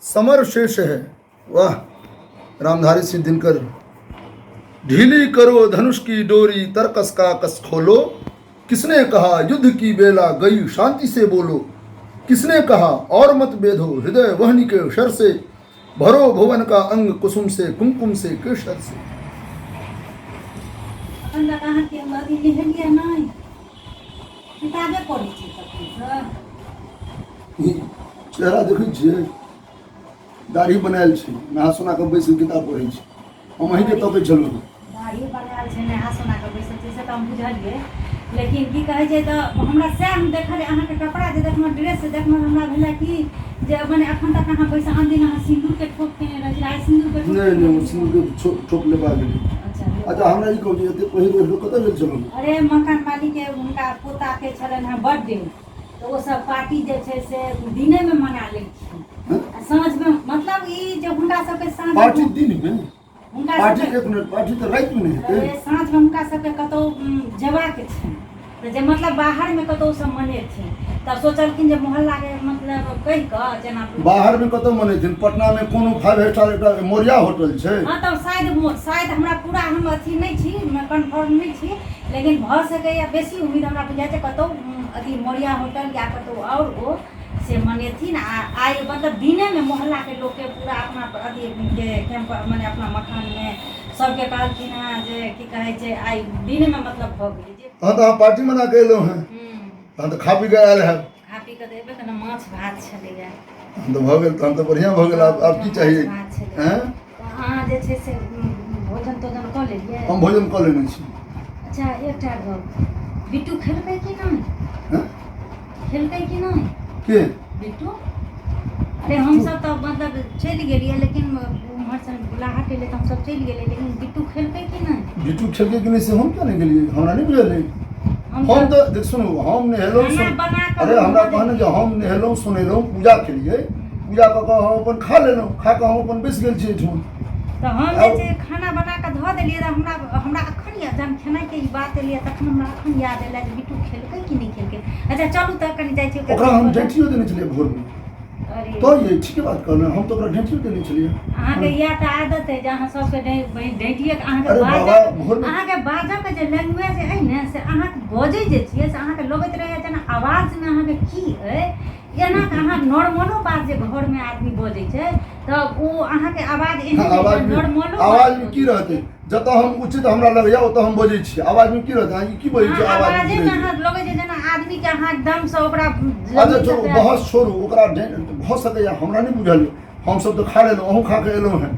समर शेष है। वाह रामधारी सिंह दिनकर। ढीली करो धनुष की डोरी तरकस का कस खोलो, किसने कहा युद्ध की बेला गई शांति से बोलो, किसने कहा और मत बेधो हृदय वहनी के शर से, भरो भुवन का अंग कुसुम से कुमकुम से केसर से। चेहरा देखै छियै, दाढ़ी बनायल छै, नहा सोना के बैसल किताब पढ़ै छी। हम अहीं के तपै छलहुँ। दाढ़ी बनायल छै, नहा सोना के बैसल छै, से तऽ हम बुझलियै। लेकिन की कहै छै तऽ हमरा से हम देखलियै अहाँके कपड़ा जे देखलहुँ, ड्रेस से देखलहुँ, हमरा भेलै कि जे मने अखन तक अहाँ बैसल अनदिन अहाँ सिन्दूर के ठोप केने रहै छी, आइ सिन्दूर के ठोप नहीं सिन्दूर के ठोप लेबा गेली। अच्छा हमरा ई कहू जे एते पहिर लोग कतऽ गेल छलहुँ? अरे मकान मालिक के हुनका पोता के छलनि हैं बर्थडे, तो वो सब पार्टी जे छै से दिने में मना लेलखिन, साँझ में मतलब ई जे हुनका सबके साँझ पार्टी दिन में हुनका पार्टी सबके एक मिनट पार्टी तो रात में नहीं हेतै। साँझ में हुनका सबके कतौ जेबाक छै, तो जे मतलब बाहर में कतौ सब मनेथिन, तब सोचलखिन जे मोहल्ला के मतलब कहि कऽ जेना बाहर में कतौ मनेथिन? पटना में कोनो 5 स्टार एकटा मोरिया होटल छै। हाँ तब शायद हमरा पूरा हम अथी नहीं छी, मैं कन्फर्म नहीं छी, लेकिन भऽ सकैया बेसी उम्मीद हमरा बुझाइ छै कतौ अथी मोरिया होटल या कतौ और ओ से मनेथिन। आइ मतलब दिने में मोहल्ला के लोग के पूरा अपना अथी के कैंप माने अपना मकान में सबके कहलखिन हैं जे की कहै छै आइ दिने में मतलब भऽ गेलै जे हाँ तो पार्टी मना के एलहुँ हैं, तहन तो खा पी के आयल है। खा पी के देबे तऽ माछ भात छलैया, तो भऽ गेल, तहन तो बढ़िया भऽ गेल। अब की चाहिए हैं? अहाँ जे छै से भोजन तोजन कऽ लेलियै? हम भोजन कऽ लेने छी। अच्छा एकटा गप, बिट्टू खेलकै कि नहीं? हैं? खेलकै कि नहीं के बिट्टू? अरे हम सब तो मतलब चलि गेलियै, लेकिन उम्हर से बुलाहट एलै तऽ हम सब चलि गेलियै, लेकिन बिट्टू खेलकै कि नहीं? बिट्टू खेलकै कि नहीं से हम क्या नहीं गेलियै, हमरा नहीं बुझल है। हम तो देख सुनू, हम नहेलहुँ अरे हमरा कहने जे हम नहेलहुँ सुनेलहुँ पूजा केलियै, पूजा कऽ कऽ हम अपन खा लेलहुँ, खा कऽ हम अपन बैस गेल छी एहिठाम। तो हम जे छै खाना बना कऽ धऽ देलियै तऽ हमरा अखन याद, जहन खेनाइके ई बात एलियै तखन हमरा अखन याद एलै जे बिट्टू खेलकै कि नहीं खेलकै। अच्छा चलू तऽ कनि जाइ छी ओकरा हम ढेठियो देने छलियै भोर में। अरे तो ये ठीक बात कहलहुँ, हम तो ओकरा ढेठियो देने छलियै। अहाँके इएह तऽ आदत है जे अहाँ सबके ढेठिए अरे बाबा भोर में अहाँके बाजऽके जे लैंग्वेज अइ ने से अहाँके बजै जे छियै से अहाँके लगैत रहैए जेना आवाजमे अहाँके की अइ, एना कऽ अहाँ नॉर्मलो बात जे घर में आदमी बजै छै तऽ ओ अहाँके आवाज एहन नॉर्मलो आवाज में की रहतै? जतऽ हम उचित हमरा लगैया ओतऽ हम बजै छी, आवाज में की रहतै? अहाँ की बजै छी? आवाजे में अहाँ लगै छै जेना आदमी के अहाँ एकदम से ओकरा अच्छा छोड़ू बहस छोड़ू, ओकरा भऽ सकैया हमरा नहीं बुझल। हम सब तो खा लेलहुँ, अहूँ खा के एलहुँ हैं,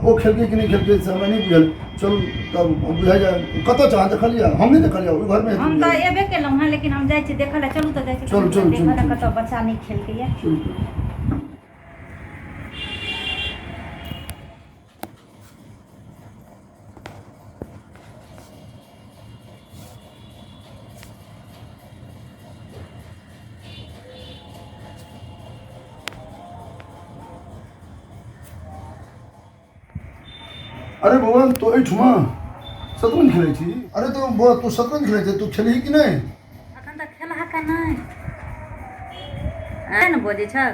वो खेलकै कि नहीं खेलकै से हमरा नहीं बुझल। चलू तब बुझाइ जाए कतऽ छै, अहाँ देखलियै? हम नहीं देखलियै, ओहि घर में हम तऽ एबे केलहुँ हैं, लेकिन हम जाइ छी देखऽ लए। चलू तऽ जाइ छी देखऽ लए कतऽ बच्चा नहीं खेलकै या। अरे बउआ तो एहिठमा शतरंज खेलै छी? अरे तो बउआ तू शतरंज खेलै छै, तू खेलही कि नहीं? अखन तक खेलहा का नहीं है न बजै छ,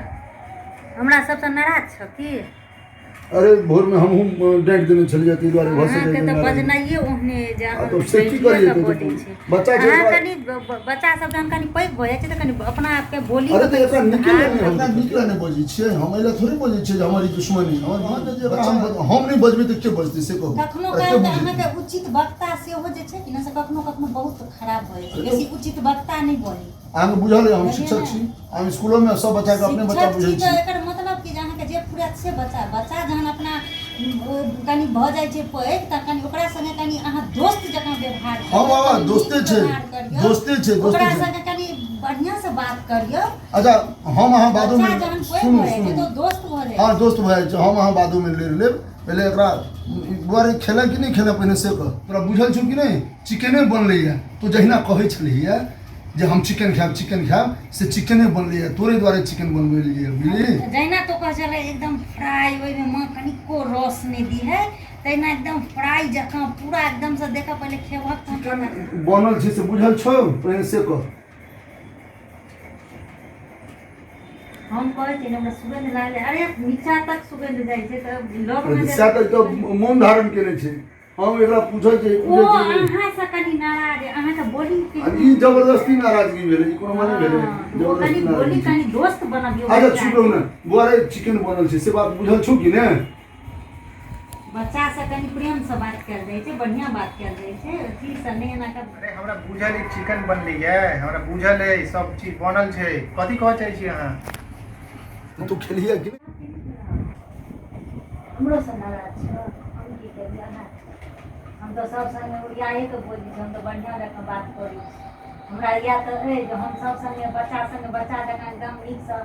हमरा सबसँ नाराज छ की? अरे भोर में हमहूँ डांटि देने छलियै, ताहि दुआरे भऽ सकैए अहाँके तऽ बजनाइए ओहने जे अहाँ तो से की करियै? बजै छै। बच्चा छै अहाँ ओकरा- कनि बच्चा सब जहन कनि पैघ भऽ जाइ छै तऽ कनि अपना आपके बोली अरे तो एकरा निकले नहीं बजै छियै हम, एहिला थोड़े बजै छियै जे हमर ई दुश्मनी। हम नहीं बजबै तऽ के बजतै से कहू? कखनो काल तऽ अहाँके उचित वक्ता सेहो जे छै कि ने से कखनो कखनो बहुत खराब भऽ जाइ छै, बेसी उचित वक्ता नहीं बनी। अहाँके बुझल है हम शिक्षक छी, हम स्कूलों में सब बच्चा के अपने बच्चा बुझै छी। एकर मतलब कि जे अहाँके जे फुरात से बच्चा जहन अपना कनि भऽ जाइ छै पैघ तऽ कनि ओकरा संगे कनि अहाँ दोस्त जकाँ व्यवहार करियौ। हाँ बाबा दोस्ते छै, दोस्ते छै, दोस्ते ओकरा छै। संगे कनि बढ़िया से बात करियौ। अच्छा हम अहाँ बादो में बच्चा जहन पैघ सुनू भऽ जाइ छै सुनू तऽ दोस्त भऽ जाइ छै। हाँ दोस्त भऽ जाइ छै, हम अहाँ बादो में ले लेब। पहले एकरा दुआरे खेलै कि नहीं खेलै पहिने से कह। तोरा बुझल छौ कि नहीं चिकेने बनलैया, तो जहिना कहै छलैया जे हम चिकन खायब से चिकने बनलैया, तोरे दुआरे चिकन बनबेलियै बुझली। जहिना तो कह चले एकदम फ्राई, ओहिमे माँ कनिको रस नहीं दी है, तहिना एकदम फ्राई जकाँ पूरा एकदम से देखा पहले खेबहक चिकन बनल छै से बुझल छौ पहिने से कह। हम कहै छी हमरा सुगंध लागले अरे नीचा तक सुगंध जाइ छै त लोग में दिशा तक तो मौन धारण केने छै हम एकरा पूछै छै ओ अहाँ से कनी नाराज अहाँ के बोली के ई जबरदस्ती नाराजगी भेलै ई कोनो माने भेलै कनी बोली कनी दोस्त बनबियो अच्छा चुप रहू ना बुआरे चिकन बनल छै से बात बुझल छौ कि ने बच्चा से कनी प्रेम से बात कर जाइ छै बढ़िया बात कर जाइ छै अथी से नहीं ना कर अरे हमरा बुझल है चिकन बनलै है हमरा बुझल है सब चीज बनल छै कथी कहै चाहै छी अहाँ तो तू खेलिया कि हमरो से नाराज छ हम की करिए हम तो सब संगे उड़ियाए के बोली छी हम तो बढ़िया जकां बात करी हमरा या तो ए जो हम सब संगे बच्चा जकां एकदम नीक से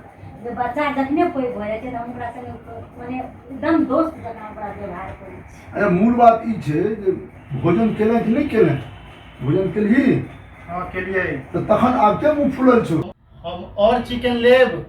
जे बच्चा जखने कोई भऽ जाइ छै त हम ओकरा संगे माने एकदम दोस्त जकां ओकरा व्यवहार करै छी अरे मूल बात ई छै जे भोजन केले कि नहीं केले भोजन केलही हां केलिए तो तखन आब के मुंह फुलल छौ हम और चिकन लेब